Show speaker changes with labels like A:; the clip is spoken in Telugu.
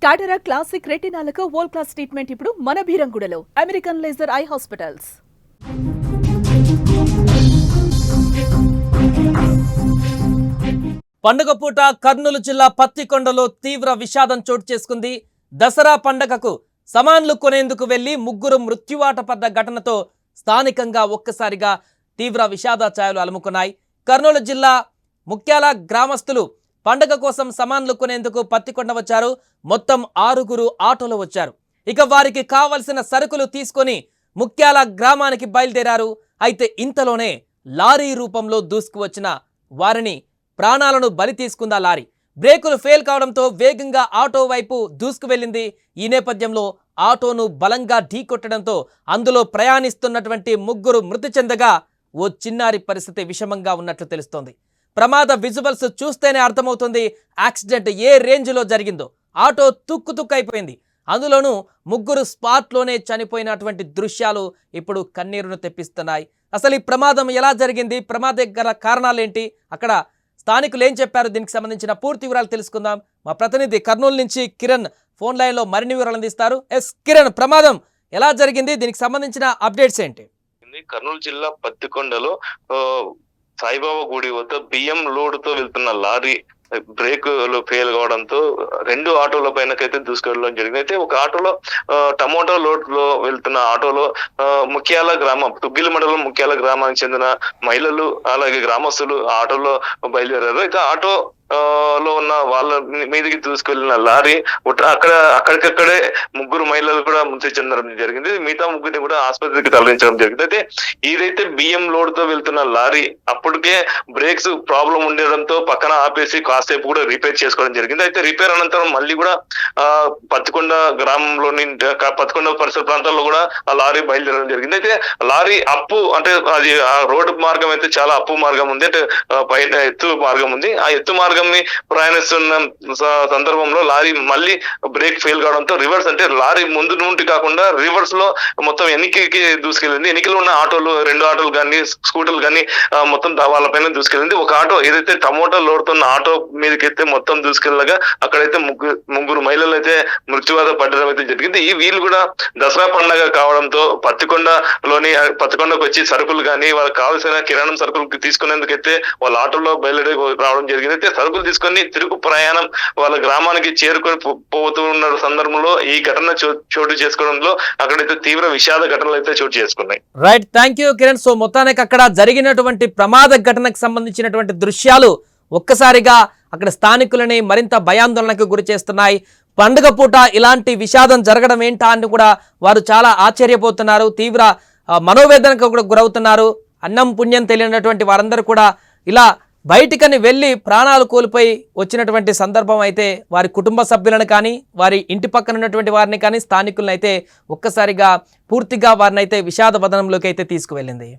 A: టాటరా క్లాసిక్ రెటినాలకు వరల్డ్ క్లాస్ ట్రీట్మెంట్ ఇప్పుడు మన భీరంగూడలో అమెరికన్ లేజర్ ఐ హాస్పిటల్స్.
B: పండుగ పూట కర్నూలు జిల్లా పత్తికొండలో తీవ్ర విషాదం చోటు చేసుకుంది. దసరా పండగకు సామాన్లు కొనేందుకు వెళ్లి ముగ్గురు మృత్యువాట పడ్డ ఘటనతో స్థానికంగా ఒక్కసారిగా తీవ్ర విషాద ఛాయలు అలుముకున్నాయి. కర్నూలు జిల్లా ముఖ్యాల గ్రామస్తులు పండగ కోసం సామాన్లు కొనేందుకు పత్తికొండ వచ్చారు. మొత్తం 6 ఆటోలో వచ్చారు. ఇక వారికి కావలసిన సరుకులు తీసుకొని ముఖ్యాల గ్రామానికి బయలుదేరారు. అయితే ఇంతలోనే లారీ రూపంలో దూసుకువచ్చిన వారిని ప్రాణాలను బలి తీసుకుందా లారీ. బ్రేకులు ఫెయిల్ కావడంతో వేగంగా ఆటో వైపు దూసుకు వెళ్ళింది. ఈ నేపథ్యంలో ఆటోను బలంగా ఢీకొట్టడంతో అందులో ప్రయాణిస్తున్నటువంటి ముగ్గురు మృతి చెందగా ఓ చిన్నారి పరిస్థితి విషమంగా ఉన్నట్లు తెలుస్తోంది. ప్రమాద విజువల్స్ చూస్తేనే అర్థమవుతుంది యాక్సిడెంట్ ఏ రేంజ్లో జరిగిందో. ఆటో తుక్కు అయిపోయింది. అందులోనూ ముగ్గురు స్పాట్లోనే చనిపోయినటువంటి దృశ్యాలు ఇప్పుడు కన్నీరును తెప్పిస్తున్నాయి. అసలు ఈ ప్రమాదం ఎలా జరిగింది, ప్రమాద గల కారణాలేంటి, అక్కడ స్థానికులు ఏం చెప్పారు, దీనికి సంబంధించిన పూర్తి వివరాలు తెలుసుకుందాం. మా ప్రతినిధి కర్నూలు నుంచి కిరణ్ ఫోన్ లైన్లో మరిన్ని వివరాలు అందిస్తారు. కిరణ్, ప్రమాదం ఎలా జరిగింది, దీనికి సంబంధించిన అప్డేట్స్ ఏంటి?
C: కర్నూలు జిల్లా పత్తికొండలో సాయిబాబా గుడి వద్ద బియ్యం లోడ్ తో వెళ్తున్న లారీ బ్రేకులు ఫెయిల్ కావడంతో 2 ఆటోల పైనకైతే దూసుకెళ్ళడం జరిగింది. అయితే ఒక ఆటోలో టమోటా లోడ్ లో వెళ్తున్న ఆటోలో ముఖ్యాల గ్రామం తుగ్గిలి మండలం ముఖ్యాల గ్రామానికి చెందిన మహిళలు అలాగే గ్రామస్తులు ఆటోలో బయలుదేరారు. ఇక ఆటో లో ఉన్న వాళ్ళ మీదకి దూసుకెళ్లిన లారీ అక్కడికక్కడే ముగ్గురు మహిళలు కూడా మృతి చెందడం జరిగింది. మిగతా ముగ్గురిని కూడా ఆసుపత్రికి తరలించడం జరిగింది. అయితే ఇదైతే బియ్యం లోడ్ తో వెళ్తున్న లారీ అప్పటికే బ్రేక్స్ ప్రాబ్లం ఉండడంతో పక్కన ఆపేసి కాసేపు కూడా రిపేర్ చేసుకోవడం జరిగింది. అయితే రిపేర్ అనంతరం మళ్ళీ కూడా పత్తికొండ గ్రామంలోని పత్తికొండ పరిసర ప్రాంతాల్లో కూడా ఆ లారీ బయలుదేరడం జరిగింది. అయితే లారీ అప్పు అంటే అది ఆ రోడ్డు మార్గం అయితే చాలా అప్పు మార్గం ఉంది, అంటే పైన ఎత్తు మార్గం ఉంది. ఆ ఎత్తు మార్గం ప్రయాణిస్తున్న సందర్భంలో లారీ మళ్ళీ బ్రేక్ ఫెయిల్ కావడంతో రివర్స్, అంటే లారీ ముందు నుండి కాకుండా రివర్స్ లో మొత్తం ఎన్నికకి దూసుకెళ్ళింది. ఎన్నికలు ఉన్న ఆటోలు 2 ఆటోలు కానీ స్కూటర్లు కానీ మొత్తం వాళ్ళపైన దూసుకెళ్ళింది. ఒక ఆటో ఏదైతే టమోటా లోడుతున్న ఆటో మీదకైతే మొత్తం దూసుకెళ్ళగా అక్కడైతే ముగ్గురు మహిళలు అయితే మృత్యువాత పడడం అయితే జరిగింది. వీళ్ళు కూడా దసరా పండుగ కావడంతో పత్తికొండకు వచ్చి సరుకులు కానీ వాళ్ళకి కావాల్సిన కిరాణం సరుకులు తీసుకునేందుకైతే వాళ్ళ ఆటోలో బయలుదేరి రావడం జరిగింది. అయితే సరుకులు తీసుకొని తిరుగు ప్రయాణం వాళ్ళ గ్రామానికి చేరుకొని పోతున్న సందర్భంలో ఈ ఘటన చోటు చేసుకోవడంలో అక్కడైతే తీవ్ర విషాద ఘటనలు అయితే చోటు చేసుకున్నాయి.
B: Right, thank you Kiran. So మొత్తానికి అక్కడ జరిగినటువంటి ప్రమాద ఘటనకు సంబంధించినటువంటి దృశ్యాలు ఒక్కసారిగా అక్కడ స్థానికులని మరింత భయాందోళనకు గురి చేస్తున్నాయి. పండుగ పూట ఇలాంటి విషాదం జరగడం ఏంటా అని కూడా వారు చాలా ఆశ్చర్యపోతున్నారు. తీవ్ర మనోవేదనకు కూడా గురవుతున్నారు. అన్నం పుణ్యం తెలియనటువంటి వారందరూ కూడా ఇలా బయటికని వెళ్ళి ప్రాణాలు కోల్పోయి వచ్చినటువంటి సందర్భం అయితే వారి కుటుంబ సభ్యులను కానీ వారి ఇంటి పక్కన ఉన్నటువంటి వారిని కానీ స్థానికులను అయితే ఒక్కసారిగా పూర్తిగా వారిని అయితే విషాద వదనంలోకి అయితే తీసుకువెళ్ళింది.